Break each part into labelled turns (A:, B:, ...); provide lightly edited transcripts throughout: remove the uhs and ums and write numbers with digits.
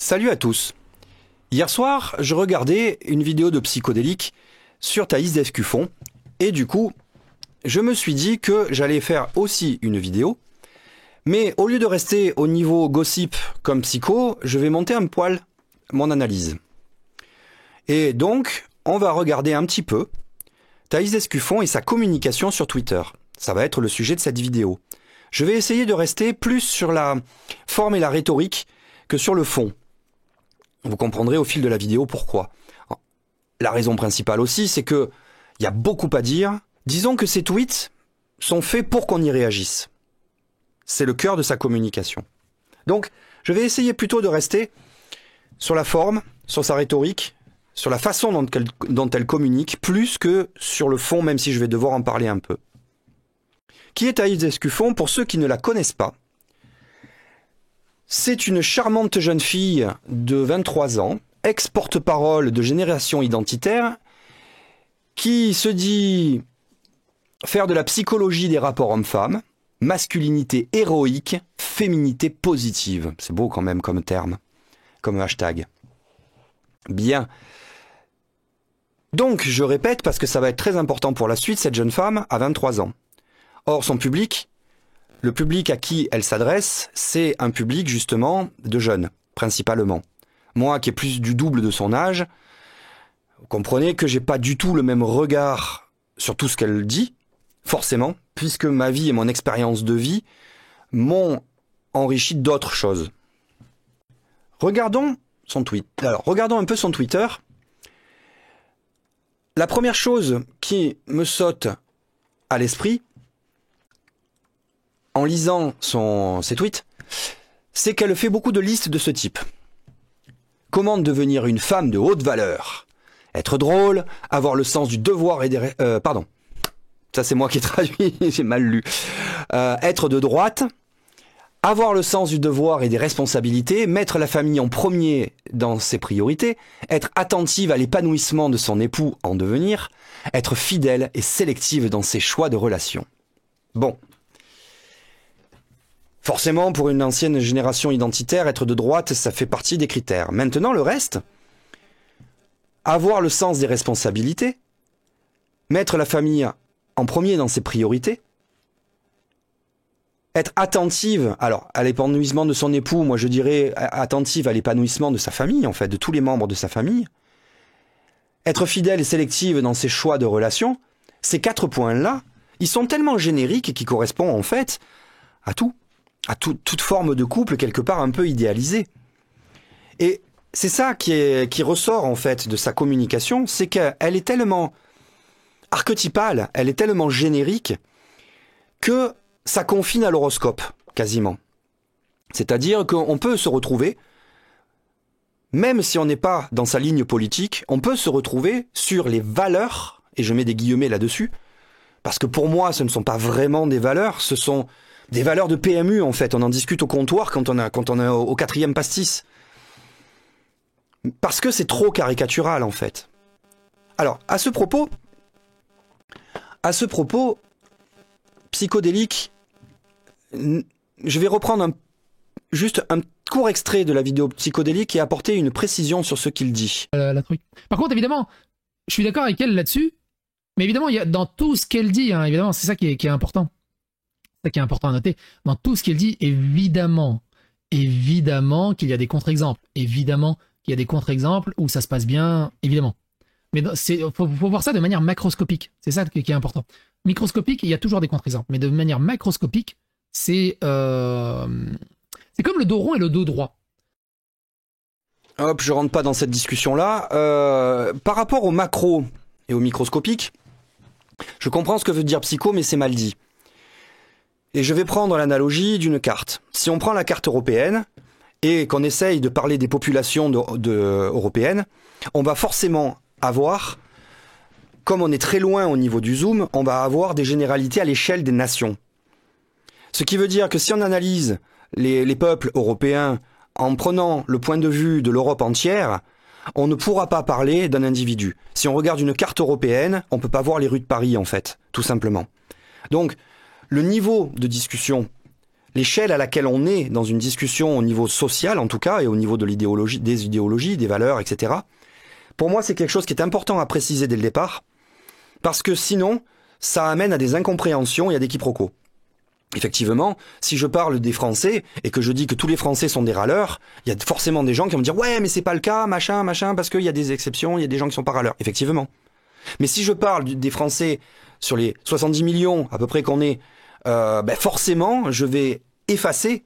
A: Salut à tous. Hier soir, je regardais une vidéo de Psychodélique sur Thaïs Descuffon et du coup, je me suis dit que j'allais faire aussi une vidéo, mais au lieu de rester au niveau gossip comme Psycho, je vais monter un poil mon analyse. Et donc, on va regarder un petit peu Thaïs Descuffon et sa communication sur Twitter. Ça va être le sujet de cette vidéo. Je vais essayer de rester plus sur la forme et la rhétorique que sur le fond. Vous comprendrez au fil de la vidéo pourquoi. La raison principale aussi, c'est que il y a beaucoup à dire. Disons que ces tweets sont faits pour qu'on y réagisse. C'est le cœur de sa communication. Donc, je vais essayer plutôt de rester sur la forme, sur sa rhétorique, sur la façon dont elle communique, plus que sur le fond, même si je vais devoir en parler un peu. Qui est Thaïs Descuffon? Pour ceux qui ne la connaissent pas, c'est une charmante jeune fille de 23 ans, ex-porte-parole de Génération Identitaire, qui se dit faire de la psychologie des rapports hommes-femmes, masculinité héroïque, féminité positive. C'est beau quand même comme terme, comme hashtag. Bien. Donc, je répète, parce que ça va être très important pour la suite, cette jeune femme a 23 ans. Or, son public, le public à qui elle s'adresse, c'est un public justement de jeunes, principalement. Moi qui ai plus du double de son âge, vous comprenez que j'ai pas du tout le même regard sur tout ce qu'elle dit, forcément, puisque ma vie et mon expérience de vie m'ont enrichi d'autres choses. Regardons son tweet. Alors, regardons un peu son Twitter. La première chose qui me saute à l'esprit, en lisant ses tweets, c'est qu'elle fait beaucoup de listes de ce type. Comment devenir une femme de haute valeur? Être drôle, avoir le sens du devoir et des... pardon, ça c'est moi qui ai traduit, j'ai mal lu. Être de droite, avoir le sens du devoir et des responsabilités, mettre la famille en premier dans ses priorités, être attentive à l'épanouissement de son époux en devenir, être fidèle et sélective dans ses choix de relations. Bon. Forcément, pour une ancienne génération identitaire, être de droite, ça fait partie des critères. Maintenant, le reste, avoir le sens des responsabilités, mettre la famille en premier dans ses priorités, être attentive, alors, à l'épanouissement de son époux, moi je dirais attentive à l'épanouissement de sa famille, en fait, de tous les membres de sa famille, être fidèle et sélective dans ses choix de relations, ces 4 points-là, ils sont tellement génériques et qui correspondent, en fait, à tout. À toute forme de couple quelque part un peu idéalisée. Et c'est ça qui ressort en fait de sa communication, c'est qu'elle est tellement archétypale, elle est tellement générique que ça confine à l'horoscope, quasiment. C'est-à-dire qu'on peut se retrouver, même si on n'est pas dans sa ligne politique, on peut se retrouver sur les valeurs, et je mets des guillemets là-dessus, parce que pour moi ce ne sont pas vraiment des valeurs, ce sont des valeurs de PMU, en fait. On en discute au comptoir quand on est au 4e pastis. Parce que c'est trop caricatural, en fait. Alors, à ce propos, Psychodélique, je vais reprendre juste un court extrait de la vidéo Psychodélique et apporter une précision sur ce qu'il dit.
B: La truc. Par contre, évidemment, je suis d'accord avec elle là-dessus, mais évidemment, il y a dans tout ce qu'elle dit, hein, évidemment, c'est ça qui est important. C'est ça qui est important à noter. Dans tout ce qu'elle dit, évidemment qu'il y a des contre-exemples. Évidemment qu'il y a des contre-exemples où ça se passe bien, évidemment. Mais faut voir ça de manière macroscopique. C'est ça qui est important. Microscopique, il y a toujours des contre-exemples. Mais de manière macroscopique, c'est comme le dos rond et le dos droit.
A: Hop, je rentre pas dans cette discussion-là. Par rapport au macro et au microscopique, je comprends ce que veut dire Psycho, mais c'est mal dit. Et je vais prendre l'analogie d'une carte. Si on prend la carte européenne et qu'on essaye de parler des populations européennes, on va forcément avoir, comme on est très loin au niveau du zoom, on va avoir des généralités à l'échelle des nations. Ce qui veut dire que si on analyse les peuples européens en prenant le point de vue de l'Europe entière, on ne pourra pas parler d'un individu. Si on regarde une carte européenne, on ne peut pas voir les rues de Paris, en fait, tout simplement. Donc, le niveau de discussion, l'échelle à laquelle on est dans une discussion au niveau social en tout cas, et au niveau de l'idéologie, des idéologies, des valeurs, etc. Pour moi, c'est quelque chose qui est important à préciser dès le départ, parce que sinon, ça amène à des incompréhensions et à des quiproquos. Effectivement, si je parle des Français et que je dis que tous les Français sont des râleurs, il y a forcément des gens qui vont me dire « Ouais, mais c'est pas le cas, machin, parce qu'il y a des exceptions, il y a des gens qui sont pas râleurs. » Effectivement. Mais si je parle des Français sur les 70 millions à peu près qu'on est, forcément, je vais effacer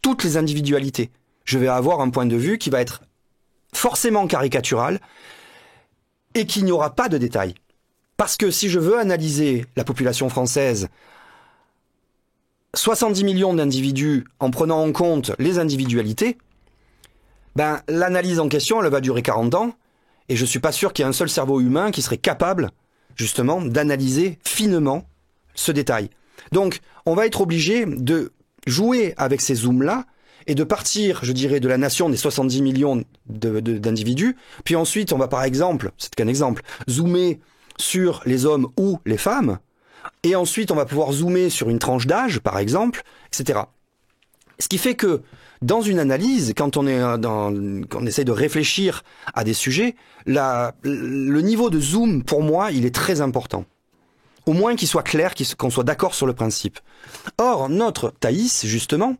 A: toutes les individualités. Je vais avoir un point de vue qui va être forcément caricatural et qu'il n'y aura pas de détails. Parce que si je veux analyser la population française, 70 millions d'individus en prenant en compte les individualités, l'analyse en question, elle va durer 40 ans, et je suis pas sûr qu'il y ait un seul cerveau humain qui serait capable, justement, d'analyser finement ce détail. Donc, on va être obligé de jouer avec ces zooms-là, et de partir, je dirais, de la nation des 70 millions d'individus, puis ensuite, on va par exemple, c'est qu'un exemple, zoomer sur les hommes ou les femmes, et ensuite on va pouvoir zoomer sur une tranche d'âge, par exemple, etc. Ce qui fait que, dans une analyse, quand on essaie de réfléchir à des sujets, le niveau de zoom, pour moi, il est très important. Au moins qu'il soit clair, qu'on soit d'accord sur le principe. Or, notre Thaïs, justement,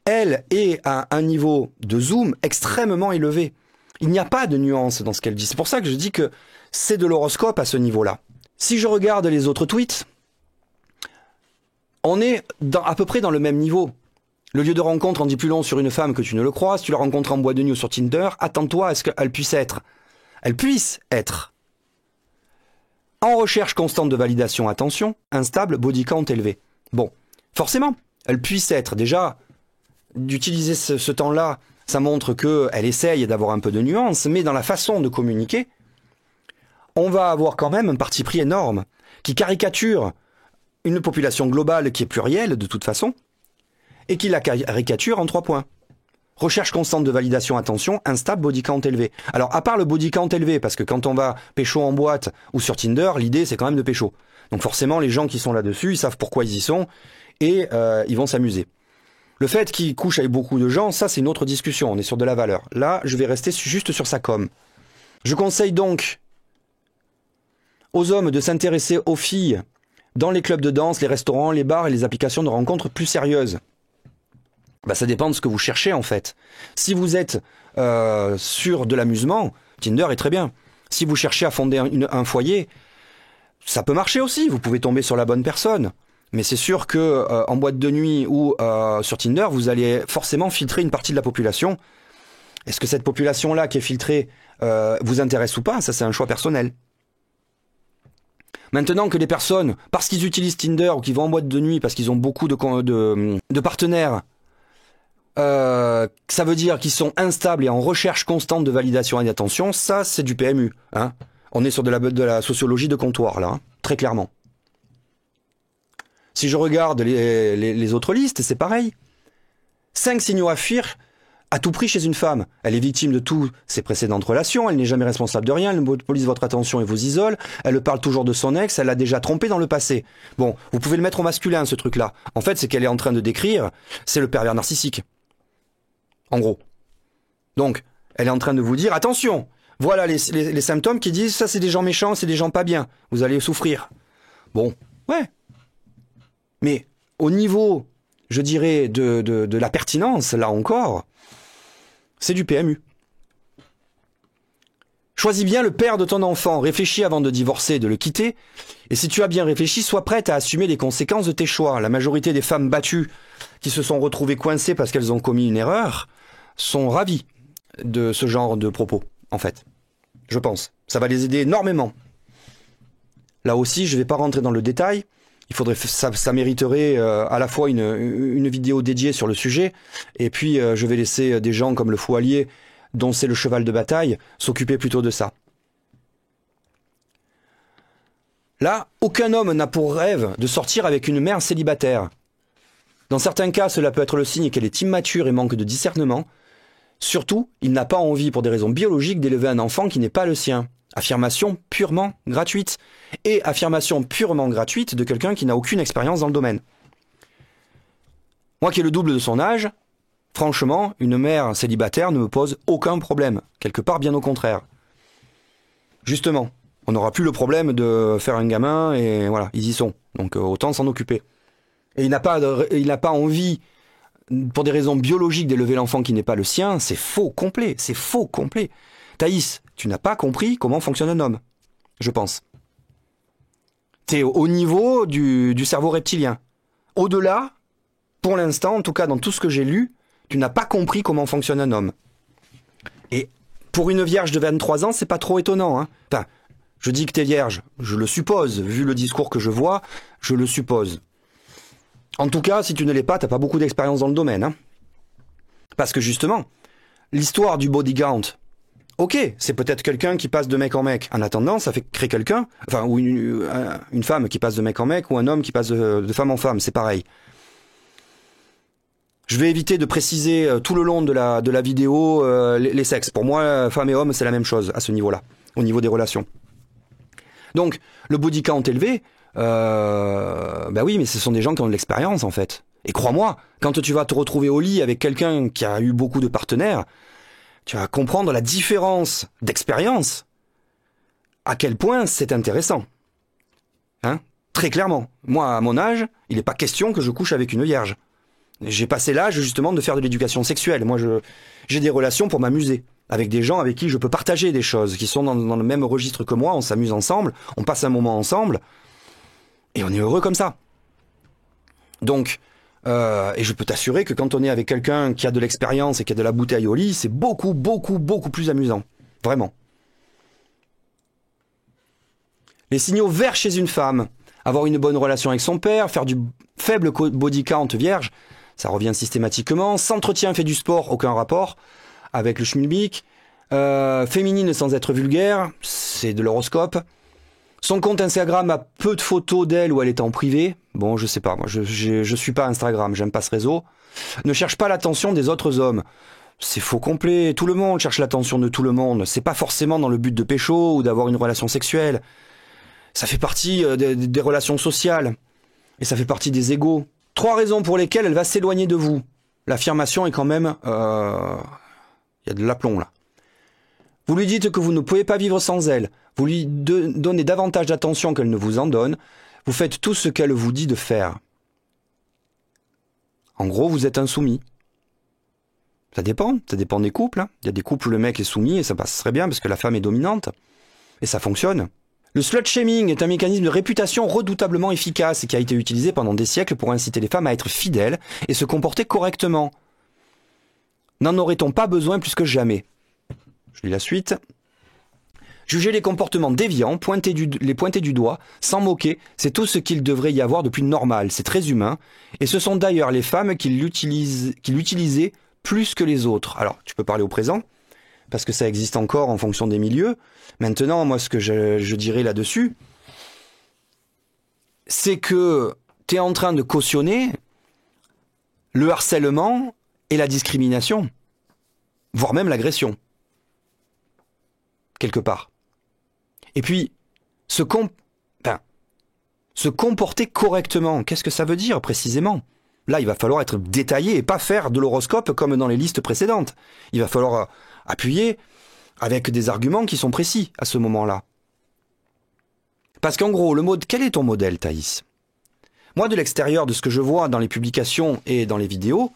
A: elle est à un niveau de zoom extrêmement élevé. Il n'y a pas de nuance dans ce qu'elle dit. C'est pour ça que je dis que c'est de l'horoscope à ce niveau-là. Si je regarde les autres tweets, on est à peu près dans le même niveau. Le lieu de rencontre en dit plus long sur une femme que tu ne le crois. Si tu la rencontres en boîte de nuit ou sur Tinder, attends-toi à ce qu'elle puisse être. Elle puisse être. En recherche constante de validation, attention, instable, body count élevé. Bon, forcément, elle puisse être. Déjà, d'utiliser ce temps-là, ça montre qu'elle essaye d'avoir un peu de nuance, mais dans la façon de communiquer, on va avoir quand même un parti pris énorme, qui caricature une population globale qui est plurielle de toute façon, et qui la caricature en 3 points. Recherche constante de validation, attention, instable, body count élevé. Alors, à part le body count élevé, parce que quand on va pécho en boîte ou sur Tinder, l'idée c'est quand même de pécho. Donc forcément, les gens qui sont là-dessus, ils savent pourquoi ils y sont, et ils vont s'amuser. Le fait qu'ils couchent avec beaucoup de gens, ça c'est une autre discussion, on est sur de la valeur. Là, je vais rester juste sur sa com. Je conseille donc aux hommes de s'intéresser aux filles dans les clubs de danse, les restaurants, les bars et les applications de rencontres plus sérieuses. Ça dépend de ce que vous cherchez en fait. Si vous êtes sur de l'amusement, Tinder est très bien. Si vous cherchez à fonder un foyer, ça peut marcher aussi, vous pouvez tomber sur la bonne personne. Mais c'est sûr que en boîte de nuit ou sur Tinder, vous allez forcément filtrer une partie de la population. Est-ce que cette population-là qui est filtrée vous intéresse ou pas? Ça, c'est un choix personnel. Maintenant que les personnes, parce qu'ils utilisent Tinder ou qu'ils vont en boîte de nuit, parce qu'ils ont beaucoup de partenaires, ça veut dire qu'ils sont instables et en recherche constante de validation et d'attention, ça, c'est du PMU. Hein. On est sur de la sociologie de comptoir, là, hein, très clairement. Si je regarde les autres listes, c'est pareil. 5 signaux à fuir à tout prix chez une femme. Elle est victime de toutes ses précédentes relations, elle n'est jamais responsable de rien, elle monopolise votre attention et vous isole, elle parle toujours de son ex, elle l'a déjà trompé dans le passé. Bon, vous pouvez le mettre au masculin, ce truc-là. En fait, c'est qu'elle est en train de décrire, c'est le pervers narcissique. En gros. Donc, elle est en train de vous dire, attention, voilà les symptômes qui disent, ça c'est des gens méchants, c'est des gens pas bien, vous allez souffrir. Bon, ouais. Mais au niveau, je dirais, de la pertinence, là encore, c'est du PMU. Choisis bien le père de ton enfant, réfléchis avant de divorcer, de le quitter, et si tu as bien réfléchi, sois prête à assumer les conséquences de tes choix. La majorité des femmes battues qui se sont retrouvées coincées parce qu'elles ont commis une erreur sont ravies de ce genre de propos, en fait. Je pense. Ça va les aider énormément. Là aussi, je ne vais pas rentrer dans le détail. Il faudrait, ça mériterait à la fois une vidéo dédiée sur le sujet, et puis je vais laisser des gens comme le fou allié, dont c'est le cheval de bataille, s'occuper plutôt de ça. Là, aucun homme n'a pour rêve de sortir avec une mère célibataire. Dans certains cas, cela peut être le signe qu'elle est immature et manque de discernement. Surtout, il n'a pas envie, pour des raisons biologiques, d'élever un enfant qui n'est pas le sien. Affirmation purement gratuite. Et affirmation purement gratuite de quelqu'un qui n'a aucune expérience dans le domaine. Moi qui ai le double de son âge, franchement, une mère célibataire ne me pose aucun problème. Quelque part, bien au contraire. Justement, on n'aura plus le problème de faire un gamin et voilà, ils y sont. Donc autant s'en occuper. Et il n'a pas envie, pour des raisons biologiques, d'élever l'enfant qui n'est pas le sien. C'est faux complet. C'est faux complet. Thaïs, tu n'as pas compris comment fonctionne un homme, je pense. T'es au niveau du cerveau reptilien. Au-delà, pour l'instant, en tout cas dans tout ce que j'ai lu, tu n'as pas compris comment fonctionne un homme. Et pour une vierge de 23 ans, c'est pas trop étonnant. Hein. Enfin, je dis que t'es vierge, je le suppose, vu le discours que je vois, je le suppose. En tout cas, si tu ne l'es pas, t'as pas beaucoup d'expérience dans le domaine. Hein. Parce que justement, l'histoire du body count, ok, c'est peut-être quelqu'un qui passe de mec en mec. En attendant, ça fait créer quelqu'un, enfin, ou une femme qui passe de mec en mec, ou un homme qui passe de femme en femme, c'est pareil. Je vais éviter de préciser tout le long de la vidéo les sexes. Pour moi, femme et homme, c'est la même chose à ce niveau-là, au niveau des relations. Donc, le body count élevé, bah oui, mais ce sont des gens qui ont de l'expérience en fait. Et crois-moi, quand tu vas te retrouver au lit avec quelqu'un qui a eu beaucoup de partenaires, tu vas comprendre la différence d'expérience. À quel point c'est intéressant. Hein? Très clairement. Moi, à mon âge, il n'est pas question que je couche avec une vierge. J'ai passé l'âge justement de faire de l'éducation sexuelle. Moi, j'ai des relations pour m'amuser. Avec des gens avec qui je peux partager des choses, qui sont dans le même registre que moi, on s'amuse ensemble, on passe un moment ensemble, et on est heureux comme ça. Donc, et je peux t'assurer que quand on est avec quelqu'un qui a de l'expérience et qui a de la bouteille au lit, c'est beaucoup, beaucoup, beaucoup plus amusant. Vraiment. Les signaux verts chez une femme, avoir une bonne relation avec son père, faire du faible body count vierge, ça revient systématiquement. S'entretient, fait du sport, aucun rapport avec le schmilblick. Féminine sans être vulgaire, c'est de l'horoscope. Son compte Instagram a peu de photos d'elle où elle est en privé. Bon, je sais pas, moi je suis pas Instagram, j'aime pas ce réseau. Ne cherche pas l'attention des autres hommes. C'est faux complet, tout le monde cherche l'attention de tout le monde. C'est pas forcément dans le but de pécho ou d'avoir une relation sexuelle. Ça fait partie des relations sociales. Et ça fait partie des égos. 3 raisons pour lesquelles elle va s'éloigner de vous. L'affirmation est quand même... il y a de l'aplomb là. Vous lui dites que vous ne pouvez pas vivre sans elle. Vous lui donnez davantage d'attention qu'elle ne vous en donne. Vous faites tout ce qu'elle vous dit de faire. En gros, vous êtes insoumis. Ça dépend des couples. Hein. Il y a des couples où le mec est soumis et ça passe très bien parce que la femme est dominante. Et ça fonctionne. Le slut-shaming est un mécanisme de réputation redoutablement efficace et qui a été utilisé pendant des siècles pour inciter les femmes à être fidèles et se comporter correctement. N'en aurait-on pas besoin plus que jamais? Je lis la suite. Juger les comportements déviants, les pointer du doigt, s'en moquer, c'est tout ce qu'il devrait y avoir de plus normal. C'est très humain. Et ce sont d'ailleurs les femmes qui l'utilisaient plus que les autres. Alors, tu peux parler au présent, parce que ça existe encore en fonction des milieux. Maintenant, moi, ce que je dirais là-dessus, c'est que tu es en train de cautionner le harcèlement et la discrimination, voire même l'agression, quelque part. Et puis, se comporter correctement, qu'est-ce que ça veut dire précisément? Là, il va falloir être détaillé et pas faire de l'horoscope comme dans les listes précédentes. Il va falloir appuyer avec des arguments qui sont précis à ce moment-là. Parce qu'en gros, quel est ton modèle, Thaïs? Moi, de l'extérieur, de ce que je vois dans les publications et dans les vidéos,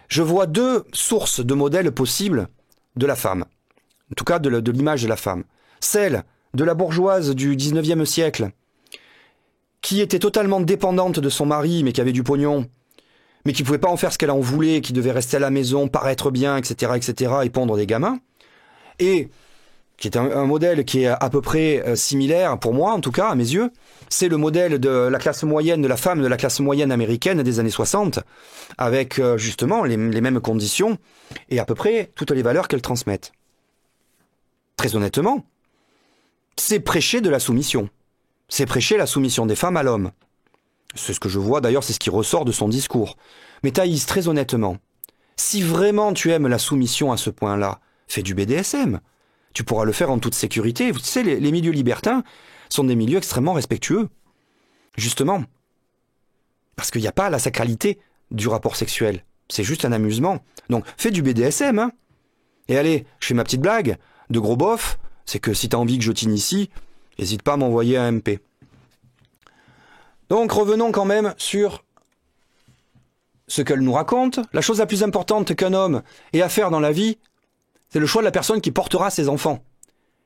A: je vois 2 sources de modèles possibles de la femme. En tout cas, de l'image de la femme. Celle de la bourgeoise du 19e siècle, qui était totalement dépendante de son mari, mais qui avait du pognon, mais qui pouvait pas en faire ce qu'elle en voulait, qui devait rester à la maison, paraître bien, etc., et pondre des gamins. Et qui est un modèle qui est à peu près similaire, pour moi en tout cas, à mes yeux, c'est le modèle de la classe moyenne, de la femme de la classe moyenne américaine des années 60, avec justement les mêmes conditions, et à peu près toutes les valeurs qu'elle transmettent. Très honnêtement, c'est prêcher de la soumission. C'est prêcher la soumission des femmes à l'homme. C'est ce que je vois, d'ailleurs, c'est ce qui ressort de son discours. Mais Thaïs, très honnêtement, si vraiment tu aimes la soumission à ce point-là, fais du BDSM. Tu pourras le faire en toute sécurité. Vous savez, les milieux libertins sont des milieux extrêmement respectueux. Justement. Parce qu'il n'y a pas la sacralité du rapport sexuel. C'est juste un amusement. Donc, fais du BDSM, hein. Et allez, je fais ma petite blague de gros bof, c'est que si t'as envie que je t'initie, n'hésite pas à m'envoyer un MP. Donc, revenons quand même sur ce qu'elle nous raconte. La chose la plus importante qu'un homme ait à faire dans la vie, c'est le choix de la personne qui portera ses enfants.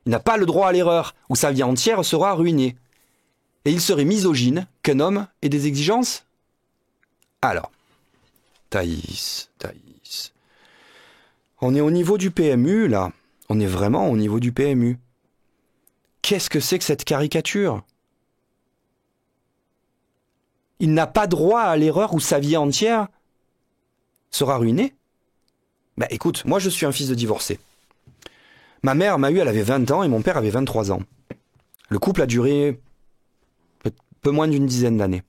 A: Il n'a pas le droit à l'erreur, ou sa vie entière sera ruinée. Et il serait misogyne qu'un homme ait des exigences? Alors, Thaïs, on est au niveau du PMU, là. On est vraiment au niveau du PMU. Qu'est-ce que c'est que cette caricature? Il n'a pas droit à l'erreur où sa vie entière sera ruinée? Bah écoute, moi je suis un fils de divorcé. Ma mère m'a eu, elle avait 20 ans et mon père avait 23 ans. Le couple a duré peu moins d'une dizaine d'années.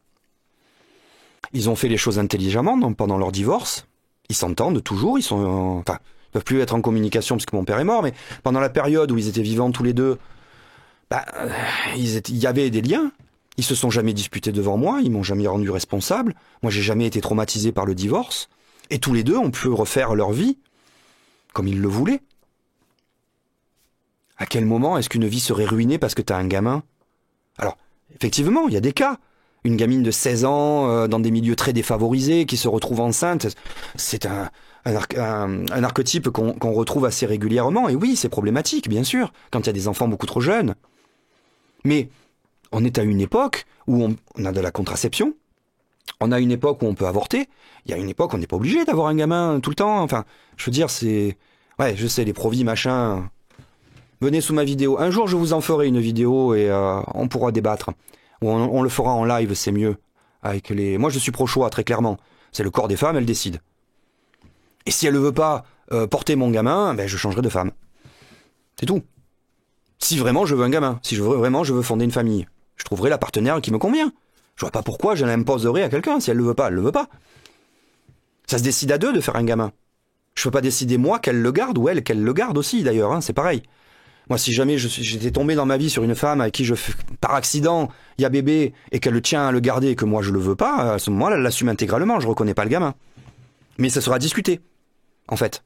A: Ils ont fait les choses intelligemment pendant leur divorce. Ils s'entendent toujours, ils peuvent plus être en communication parce que mon père est mort, mais pendant la période où ils étaient vivants tous les deux, il y avait des liens. Ils se sont jamais disputés devant moi, ils m'ont jamais rendu responsable. Moi, j'ai jamais été traumatisé par le divorce. Et tous les deux ont pu refaire leur vie comme ils le voulaient. À quel moment est-ce qu'une vie serait ruinée parce que t'as un gamin? Alors, effectivement, il y a des cas. Une gamine de 16 ans, dans des milieux très défavorisés, qui se retrouve enceinte, c'est un archétype qu'on retrouve assez régulièrement. Et oui, c'est problématique, bien sûr, quand il y a des enfants beaucoup trop jeunes. Mais on est à une époque où on a de la contraception, on a une époque où on peut avorter, il y a une époque où on n'est pas obligé d'avoir un gamin tout le temps. Enfin, je veux dire, c'est... Ouais, je sais, les Provi, machin... Venez sous ma vidéo. Un jour, je vous en ferai une vidéo et on pourra débattre. Ou on le fera en live, c'est mieux. Avec Moi, je suis pro-choix, très clairement. C'est le corps des femmes, elles décident. Et si elle ne veut pas porter mon gamin, je changerai de femme. C'est tout. Si vraiment je veux un gamin, si je veux fonder une famille, je trouverai la partenaire qui me convient. Je vois pas pourquoi je l'imposerai à quelqu'un. Si elle le veut pas, elle le veut pas. Ça se décide à deux de faire un gamin. Je peux pas décider moi qu'elle le garde ou elle qu'elle le garde aussi d'ailleurs, hein, c'est pareil. Moi, si jamais j'étais tombé dans ma vie sur une femme avec qui par accident, il y a bébé et qu'elle tient à le garder et que moi je le veux pas, à ce moment-là, elle l'assume intégralement, je reconnais pas le gamin. Mais ça sera discuté, en fait.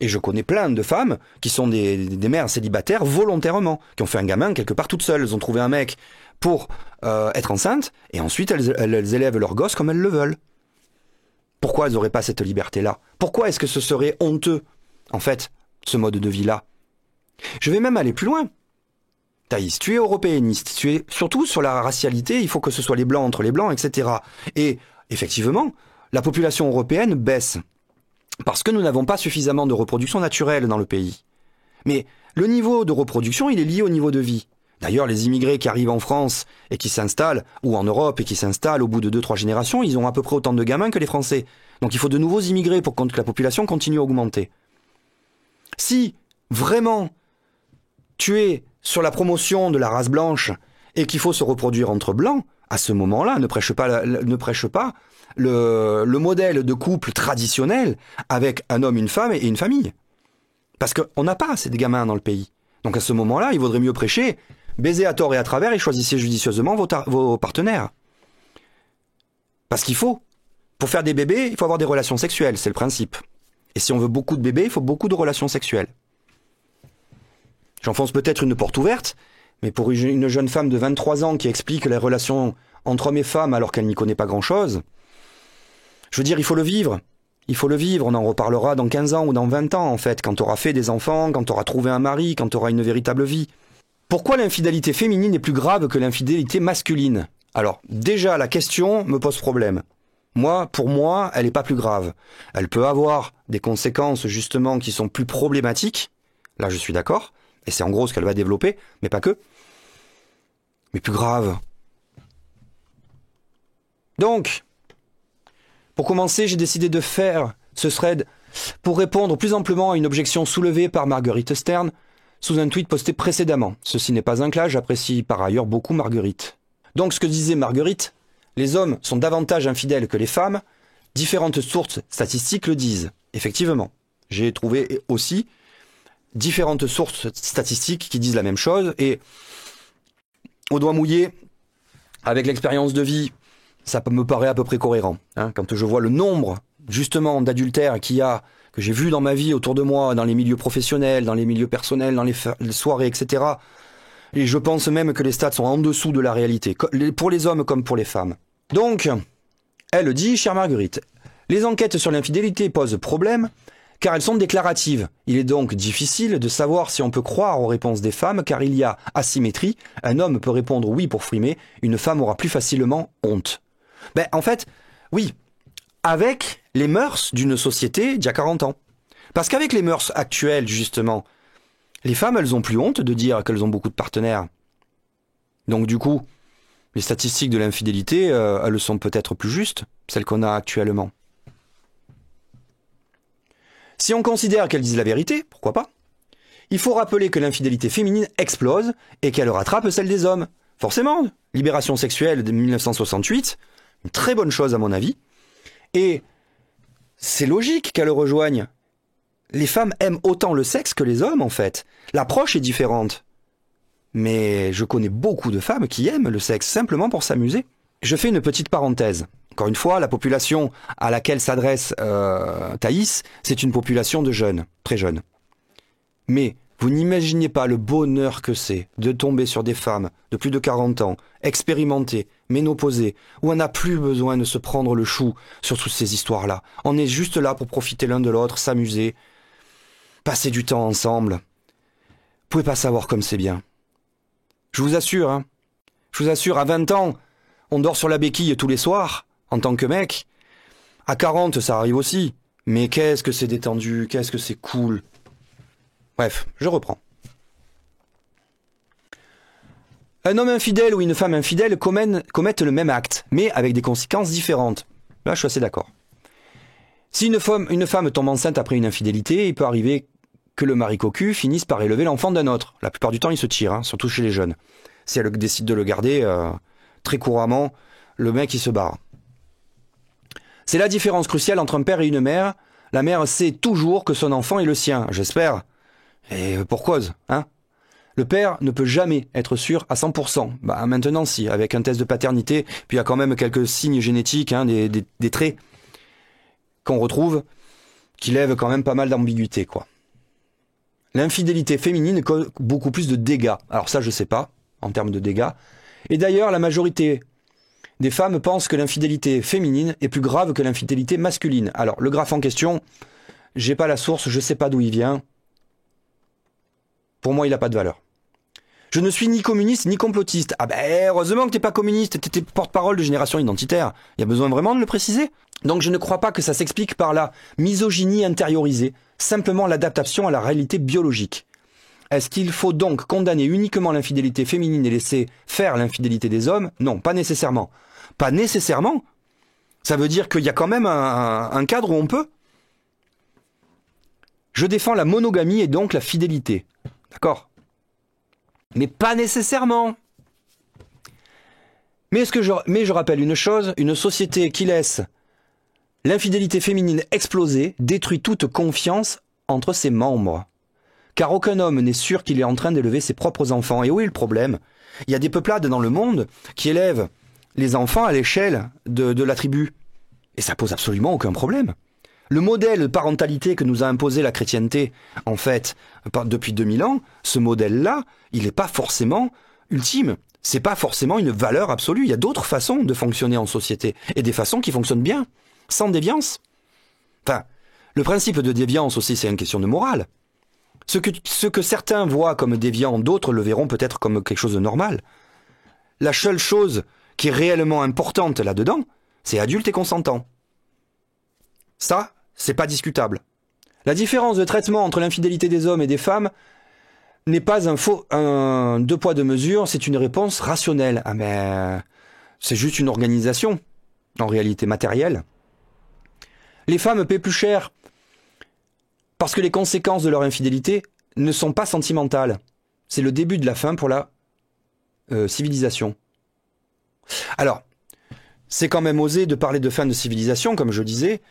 A: Et je connais plein de femmes qui sont des mères célibataires volontairement, qui ont fait un gamin quelque part toutes seules. Elles ont trouvé un mec pour être enceintes et ensuite elles élèvent leur gosse comme elles le veulent. Pourquoi elles n'auraient pas cette liberté-là? Pourquoi est-ce que ce serait honteux, en fait, ce mode de vie-là? Je vais même aller plus loin. Thaïs, tu es européaniste, tu es surtout sur la racialité, il faut que ce soit les blancs entre les blancs, etc. Et effectivement, la population européenne baisse. Parce que nous n'avons pas suffisamment de reproduction naturelle dans le pays. Mais le niveau de reproduction, il est lié au niveau de vie. D'ailleurs, les immigrés qui arrivent en France et qui s'installent, ou en Europe et qui s'installent au bout de 2-3 générations, ils ont à peu près autant de gamins que les Français. Donc il faut de nouveaux immigrés pour que la population continue à augmenter. Si, vraiment, tu es sur la promotion de la race blanche et qu'il faut se reproduire entre blancs, à ce moment-là, ne prêche pas le modèle de couple traditionnel avec un homme, une femme et une famille. Parce qu'on n'a pas assez de gamins dans le pays. Donc à ce moment-là, il vaudrait mieux prêcher, baiser à tort et à travers et choisissez judicieusement vos partenaires. Parce qu'il faut. Pour faire des bébés, il faut avoir des relations sexuelles, c'est le principe. Et si on veut beaucoup de bébés, il faut beaucoup de relations sexuelles. J'enfonce peut-être une porte ouverte, mais pour une jeune femme de 23 ans qui explique les relations entre hommes et femmes alors qu'elle n'y connaît pas grand-chose, je veux dire, il faut le vivre. Il faut le vivre, on en reparlera dans 15 ans ou dans 20 ans en fait, quand tu auras fait des enfants, quand tu auras trouvé un mari, quand tu auras une véritable vie. Pourquoi l'infidélité féminine est plus grave que l'infidélité masculine? Alors, déjà, la question me pose problème. Pour moi, elle n'est pas plus grave. Elle peut avoir des conséquences justement qui sont plus problématiques, là je suis d'accord, et c'est en gros ce qu'elle va développer, mais pas que. Mais plus grave. Donc, pour commencer, j'ai décidé de faire ce thread pour répondre plus amplement à une objection soulevée par Marguerite Stern sous un tweet posté précédemment. Ceci n'est pas un clash, j'apprécie par ailleurs beaucoup Marguerite. Donc ce que disait Marguerite, les hommes sont davantage infidèles que les femmes, différentes sources statistiques le disent. Effectivement, j'ai trouvé aussi différentes sources statistiques qui disent la même chose, et au doigt mouillé, avec l'expérience de vie, ça me paraît à peu près cohérent. Hein, quand je vois le nombre, justement, d'adultères qu'il y a, que j'ai vu dans ma vie, autour de moi, dans les milieux professionnels, dans les milieux personnels, dans les soirées, etc. Et je pense même que les stats sont en dessous de la réalité, pour les hommes comme pour les femmes. Donc, elle dit, chère Marguerite, les enquêtes sur l'infidélité posent problème, car elles sont déclaratives. Il est donc difficile de savoir si on peut croire aux réponses des femmes, car il y a asymétrie. Un homme peut répondre oui pour frimer, une femme aura plus facilement honte. Ben, en fait, oui, avec les mœurs d'une société d'il y a 40 ans. Parce qu'avec les mœurs actuelles, justement, les femmes, elles ont plus honte de dire qu'elles ont beaucoup de partenaires. Donc du coup, les statistiques de l'infidélité, elles sont peut-être plus justes, celles qu'on a actuellement. Si on considère qu'elles disent la vérité, pourquoi pas? Il faut rappeler que l'infidélité féminine explose et qu'elle rattrape celle des hommes. Forcément, libération sexuelle de 1968, une très bonne chose à mon avis. Et c'est logique qu'elle rejoigne. Les femmes aiment autant le sexe que les hommes, en fait. L'approche est différente. Mais je connais beaucoup de femmes qui aiment le sexe simplement pour s'amuser. Je fais une petite parenthèse. Encore une fois, la population à laquelle s'adresse Thaïs, c'est une population de jeunes, très jeunes. Mais vous n'imaginez pas le bonheur que c'est de tomber sur des femmes de plus de 40 ans, expérimentées, ménopausées, où on n'a plus besoin de se prendre le chou sur toutes ces histoires-là. On est juste là pour profiter l'un de l'autre, s'amuser, passer du temps ensemble. Vous pouvez pas savoir comme c'est bien. Je vous assure, hein. Je vous assure, à 20 ans, on dort sur la béquille tous les soirs, en tant que mec. À 40, ça arrive aussi. Mais qu'est-ce que c'est détendu, qu'est-ce que c'est cool. Bref, je reprends. Un homme infidèle ou une femme infidèle commettent le même acte, mais avec des conséquences différentes. Là, je suis assez d'accord. Si une femme tombe enceinte après une infidélité, il peut arriver que le mari cocu finisse par élever l'enfant d'un autre. La plupart du temps, il se tire, hein, surtout chez les jeunes. Si elle décide de le garder, très couramment, le mec, il se barre. C'est la différence cruciale entre un père et une mère. La mère sait toujours que son enfant est le sien, j'espère. Et pour cause, hein. Le père ne peut jamais être sûr à 100%. Bah, maintenant, si, avec un test de paternité, puis il y a quand même quelques signes génétiques, hein, des traits qu'on retrouve, qui lèvent quand même pas mal d'ambiguïté, quoi. L'infidélité féminine cause beaucoup plus de dégâts. Alors ça, je sais pas, en termes de dégâts. Et d'ailleurs, la majorité des femmes pensent que l'infidélité féminine est plus grave que l'infidélité masculine. Alors, le graphe en question, j'ai pas la source, je sais pas d'où il vient. Pour moi, il n'a pas de valeur. Je ne suis ni communiste ni complotiste. Ah ben, heureusement que t'es pas communiste, t'es porte-parole de Génération Identitaire. Il y a besoin vraiment de le préciser. Donc je ne crois pas que ça s'explique par la misogynie intériorisée, simplement l'adaptation à la réalité biologique. Est-ce qu'il faut donc condamner uniquement l'infidélité féminine et laisser faire l'infidélité des hommes? Non, pas nécessairement. Pas nécessairement. Ça veut dire qu'il y a quand même un cadre où on peut. Je défends la monogamie et donc la fidélité. D'accord? Mais pas nécessairement. Mais je rappelle une chose, une société qui laisse l'infidélité féminine exploser détruit toute confiance entre ses membres. Car aucun homme n'est sûr qu'il est en train d'élever ses propres enfants. Et où est le problème? Il y a des peuplades dans le monde qui élèvent les enfants à l'échelle de la tribu. Et ça pose absolument aucun problème. Le modèle de parentalité que nous a imposé la chrétienté, en fait, depuis 2000 ans, ce modèle-là, il n'est pas forcément ultime. C'est pas forcément une valeur absolue. Il y a d'autres façons de fonctionner en société. Et des façons qui fonctionnent bien, sans déviance. Enfin, le principe de déviance aussi, c'est une question de morale. Ce que certains voient comme déviant, d'autres le verront peut-être comme quelque chose de normal. La seule chose qui est réellement importante là-dedans, c'est adulte et consentant. Ça, c'est pas discutable. La différence de traitement entre l'infidélité des hommes et des femmes n'est pas un deux poids deux mesures, c'est une réponse rationnelle. Ah mais c'est juste une organisation, en réalité matérielle. Les femmes paient plus cher parce que les conséquences de leur infidélité ne sont pas sentimentales. C'est le début de la fin pour la civilisation. Alors, c'est quand même osé de parler de fin de civilisation, comme je disais.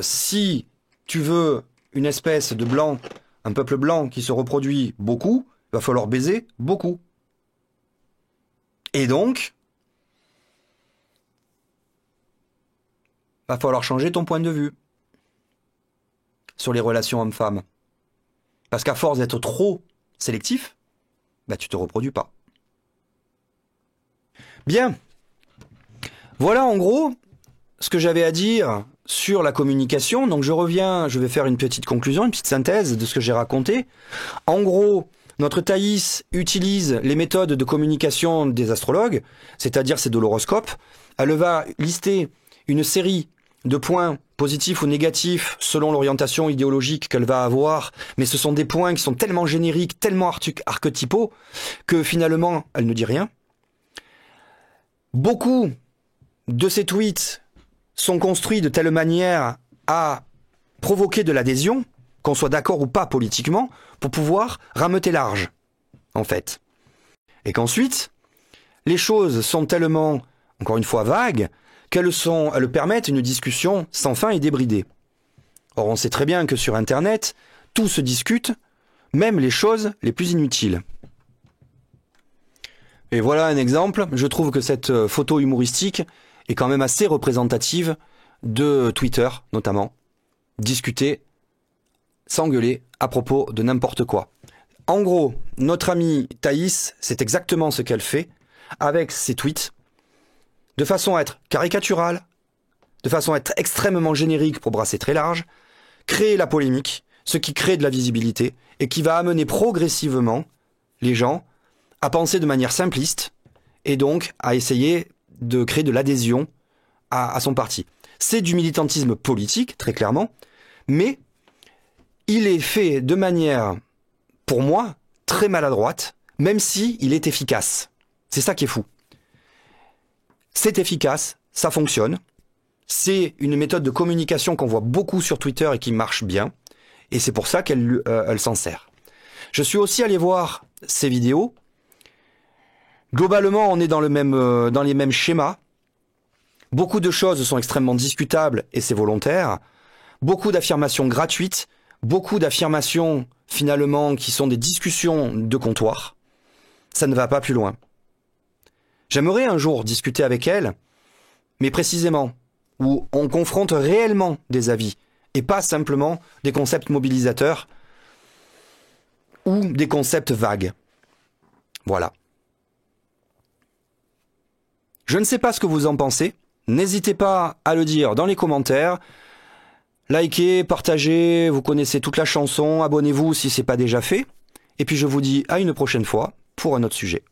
A: Si tu veux une espèce de blanc, un peuple blanc qui se reproduit beaucoup, il va falloir baiser beaucoup. Et donc, va falloir changer ton point de vue sur les relations hommes-femmes. Parce qu'à force d'être trop sélectif, bah, tu te reproduis pas. Bien. Voilà en gros ce que j'avais à dire sur la communication. Donc je vais faire une petite conclusion, une petite synthèse de ce que j'ai raconté. En gros, notre Thaïs utilise les méthodes de communication des astrologues, c'est-à-dire c'est de l'horoscope. Elle va lister une série de points positifs ou négatifs selon l'orientation idéologique qu'elle va avoir, mais ce sont des points qui sont tellement génériques, tellement archétypaux, que finalement, elle ne dit rien. Beaucoup de ces tweets sont construits de telle manière à provoquer de l'adhésion, qu'on soit d'accord ou pas politiquement, pour pouvoir rameuter large, en fait. Et qu'ensuite, les choses sont tellement, encore une fois, vagues, qu'elles permettent une discussion sans fin et débridée. Or, on sait très bien que sur Internet, tout se discute, même les choses les plus inutiles. Et voilà un exemple. Je trouve que cette photo humoristique est quand même assez représentative de Twitter, notamment. Discuter, s'engueuler à propos de n'importe quoi. En gros, notre amie Thaïs, c'est exactement ce qu'elle fait avec ses tweets, de façon à être caricaturale, de façon à être extrêmement générique pour brasser très large, créer la polémique, ce qui crée de la visibilité et qui va amener progressivement les gens à penser de manière simpliste et donc à essayer de créer de l'adhésion à son parti. C'est du militantisme politique, très clairement, mais il est fait de manière, pour moi, très maladroite, même si il est efficace. C'est ça qui est fou. C'est efficace, ça fonctionne. C'est une méthode de communication qu'on voit beaucoup sur Twitter et qui marche bien. Et c'est pour ça qu'elle s'en sert. Je suis aussi allé voir ses vidéos. Globalement, on est dans les mêmes schémas. Beaucoup de choses sont extrêmement discutables et c'est volontaire. Beaucoup d'affirmations gratuites. Beaucoup d'affirmations, finalement, qui sont des discussions de comptoir. Ça ne va pas plus loin. J'aimerais un jour discuter avec elle, mais précisément, où on confronte réellement des avis, et pas simplement des concepts mobilisateurs ou des concepts vagues. Voilà. Je ne sais pas ce que vous en pensez. N'hésitez pas à le dire dans les commentaires. Likez, partagez, vous connaissez toute la chanson, abonnez-vous si ce n'est pas déjà fait. Et puis je vous dis à une prochaine fois pour un autre sujet.